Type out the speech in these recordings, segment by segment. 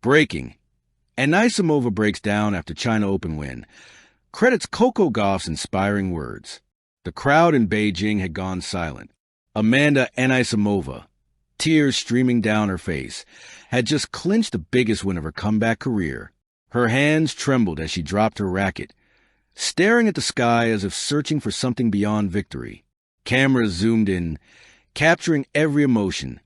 Breaking. Anisimova breaks down after China Open win. Credits Coco Gauff's inspiring words. The crowd in Beijing had gone silent. Amanda Anisimova, tears streaming down her face, had just clinched the biggest win of her comeback career. Her hands trembled as she dropped her racket, staring at the sky as if searching for something beyond victory. Cameras zoomed in, capturing every emotion.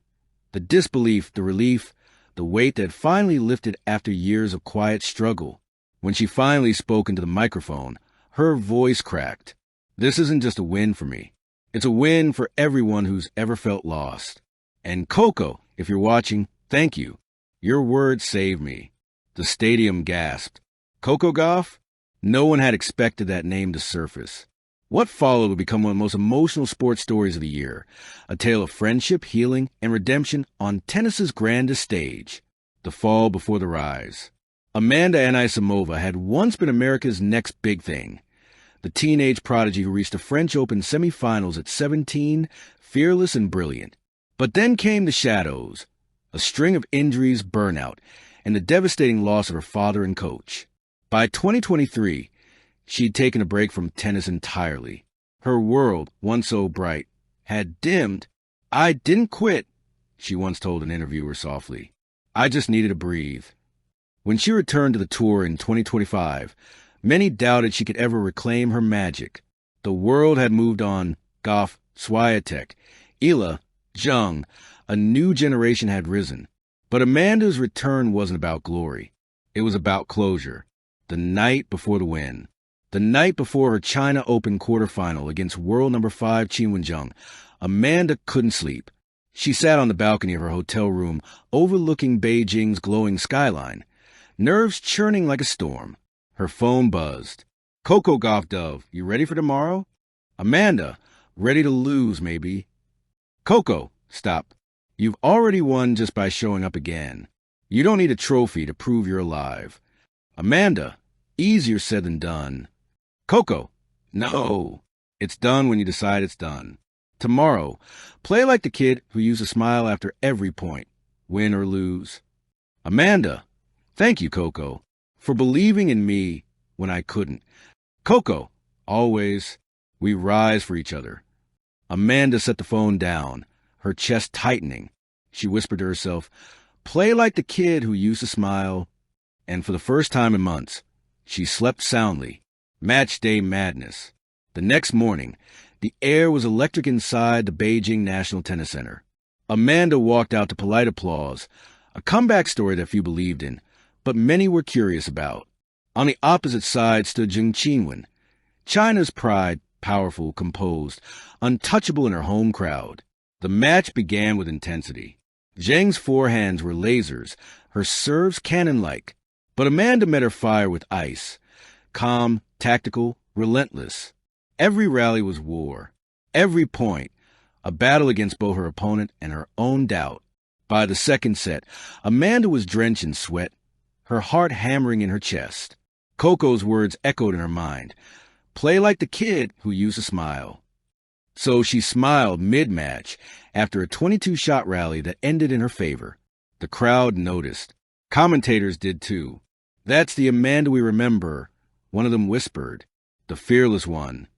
The disbelief, the relief, the weight that finally lifted after years of quiet struggle. When she finally spoke into the microphone, her voice cracked. This isn't just a win for me. It's a win for everyone who's ever felt lost. And Coco, if you're watching, thank you. Your words saved me. The stadium gasped. Coco Gauff? No one had expected that name to surface. What followed would become one of the most emotional sports stories of the year, a tale of friendship, healing, and redemption on tennis's grandest stage, the fall before the rise. Amanda Anisimova had once been America's next big thing, the teenage prodigy who reached the French Open semifinals at 17, fearless and brilliant. But then came the shadows, a string of injuries, burnout, and the devastating loss of her father and coach. By 2023, she'd taken a break from tennis entirely. Her world, once so bright, had dimmed. I didn't quit, she once told an interviewer softly. I just needed to breathe. When she returned to the tour in 2025, many doubted she could ever reclaim her magic. The world had moved on. Gauff, Swiatek, Ila, Zheng, a new generation had risen. But Amanda's return wasn't about glory. It was about closure. The night before the win. The night before her China Open quarterfinal against world number 5 Qin Wenjing, Amanda couldn't sleep. She sat on the balcony of her hotel room, overlooking Beijing's glowing skyline, nerves churning like a storm. Her phone buzzed. Coco Gauff Dove, you ready for tomorrow? Amanda, ready to lose, maybe. Coco, stop. You've already won just by showing up again. You don't need a trophy to prove you're alive. Amanda, easier said than done. Coco, no. It's done when you decide it's done. Tomorrow, play like the kid who used a smile after every point, win or lose. Amanda, thank you, Coco, for believing in me when I couldn't. Coco, always, we rise for each other. Amanda set the phone down, her chest tightening. She whispered to herself, play like the kid who used to smile. And for the first time in months, she slept soundly. Match day madness. The next morning, the air was electric inside the Beijing National Tennis Center. Amanda walked out to polite applause, a comeback story that few believed in, but many were curious about. On the opposite side stood Zheng Qinwen, China's pride, powerful, composed, untouchable in her home crowd. The match began with intensity. Zheng's forehands were lasers, her serves cannon-like, but Amanda met her fire with ice. Calm, tactical, relentless. Every rally was war. Every point, a battle against both her opponent and her own doubt. By the second set, Amanda was drenched in sweat, her heart hammering in her chest. Coco's words echoed in her mind. Play like the kid who used to smile. So she smiled mid-match after a 22-shot rally that ended in her favor. The crowd noticed. Commentators did too. That's the Amanda we remember, one of them whispered. The fearless one.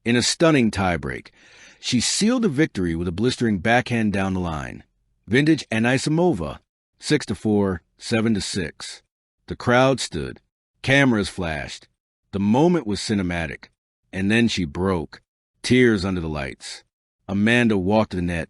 In a stunning tiebreak, she sealed the victory with a blistering backhand down the line. Vintage Anisimova, 6-4, 7-6. The crowd stood. Cameras flashed. The moment was cinematic. And then she broke. Tears under the lights. Amanda walked to the net,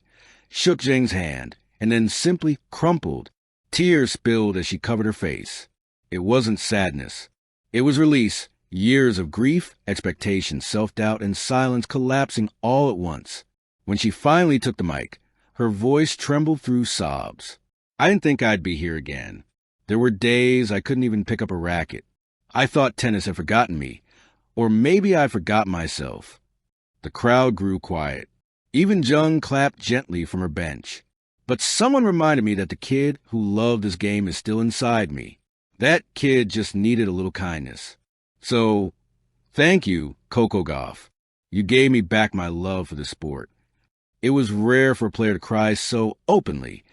shook Zheng's hand, and then simply crumpled. Tears spilled as she covered her face. It wasn't sadness. It was release. Years of grief, expectation, self-doubt, and silence collapsing all at once. When she finally took the mic, her voice trembled through sobs. I didn't think I'd be here again. There were days I couldn't even pick up a racket. I thought tennis had forgotten me, or maybe I forgot myself. The crowd grew quiet. Even Zheng clapped gently from her bench. But someone reminded me that the kid who loved this game is still inside me. That kid just needed a little kindness. So, thank you, Coco Gauff. You gave me back my love for the sport. It was rare for a player to cry so openly.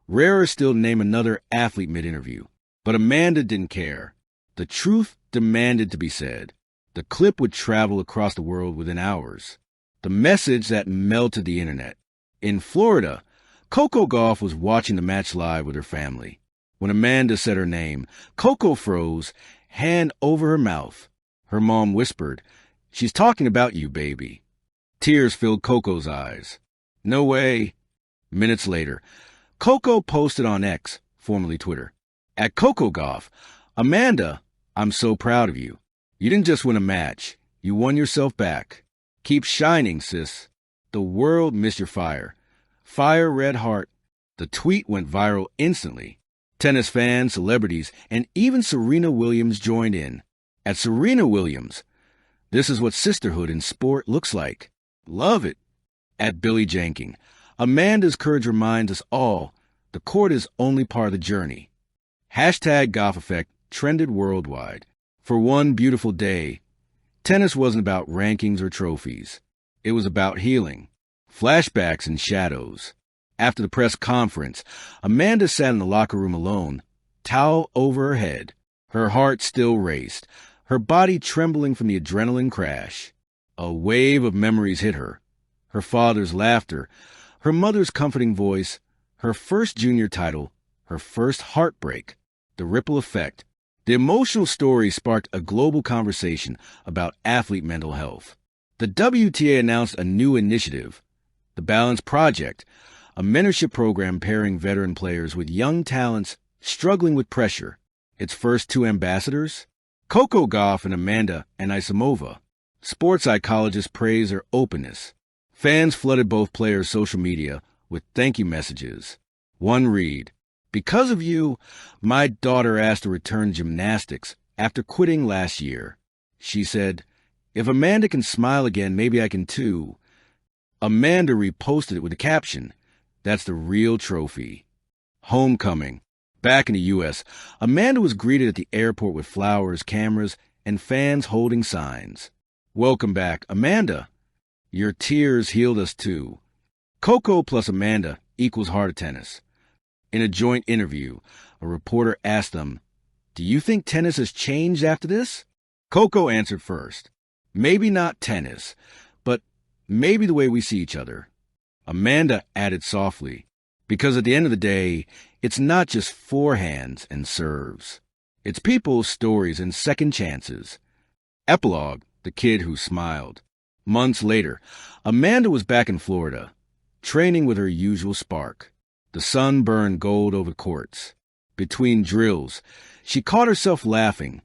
Rarer still to name another athlete mid-interview. But Amanda didn't care. The truth demanded to be said. The clip would travel across the world within hours. The message that melted the internet. In Florida, Coco Gauff was watching the match live with her family. When Amanda said her name, Coco froze, hand over her mouth. Her mom whispered, "She's talking about you, baby." Tears filled Coco's eyes. No way. Minutes later, Coco posted on X, formerly Twitter, "At Coco Gauff, Amanda, I'm so proud of you. You didn't just win a match. You won yourself back. Keep shining, sis. The world missed your fire. Fire red heart." The tweet went viral instantly. Tennis fans, celebrities, and even Serena Williams joined in. At Serena Williams, "This is what sisterhood in sport looks like. Love it." At Billie Jenkins, Amanda's courage reminds us all the court is only part of the journey. Hashtag Gauff Effect trended worldwide. For one beautiful day, tennis wasn't about rankings or trophies. It was about healing, flashbacks and shadows. After the press conference, Amanda sat in the locker room alone, towel over her head. Her heart still raced, her body trembling from the adrenaline crash. A wave of memories hit her. Her father's laughter, her mother's comforting voice, her first junior title, her first heartbreak, the ripple effect. The emotional story sparked a global conversation about athlete mental health. The WTA announced a new initiative, the Balance Project, a mentorship program pairing veteran players with young talents struggling with pressure. Its first two ambassadors, Coco Gauff and Amanda Anisimova. Sports psychologists praise her openness. Fans flooded both players' social media with thank you messages. One read, "Because of you, my daughter asked to return to gymnastics after quitting last year. She said, 'If Amanda can smile again, maybe I can too.'" Amanda reposted it with the caption, "That's the real trophy." Homecoming. Back in the U.S., Amanda was greeted at the airport with flowers, cameras, and fans holding signs. "Welcome back, Amanda. Your tears healed us too." Coco plus Amanda equals heart of tennis. In a joint interview, a reporter asked them, "Do you think tennis has changed after this?" Coco answered first, "Maybe not tennis, but maybe the way we see each other." Amanda added softly, "Because at the end of the day, it's not just forehands and serves. It's people's stories and second chances." Epilogue, the kid who smiled. Months later, Amanda was back in Florida, training with her usual spark. The sun burned gold over the courts. Between drills, she caught herself laughing,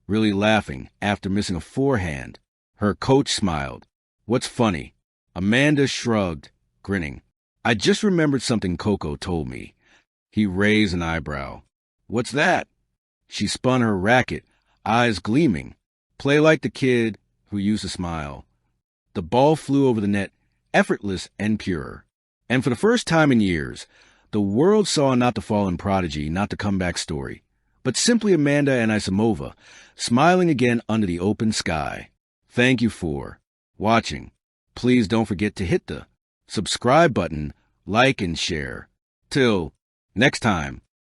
really laughing, after missing a forehand. Her coach smiled. "What's funny?" Amanda shrugged, grinning. "I just remembered something Coco told me." He raised an eyebrow. "What's that?" She spun her racket, eyes gleaming. "Play like the kid who used to smile." The ball flew over the net, effortless and pure. And for the first time in years, the world saw not the fallen prodigy, not the comeback story, but simply Amanda Anisimova, smiling again under the open sky. Thank you for watching. Please don't forget to hit the subscribe button, like and share. Till next time.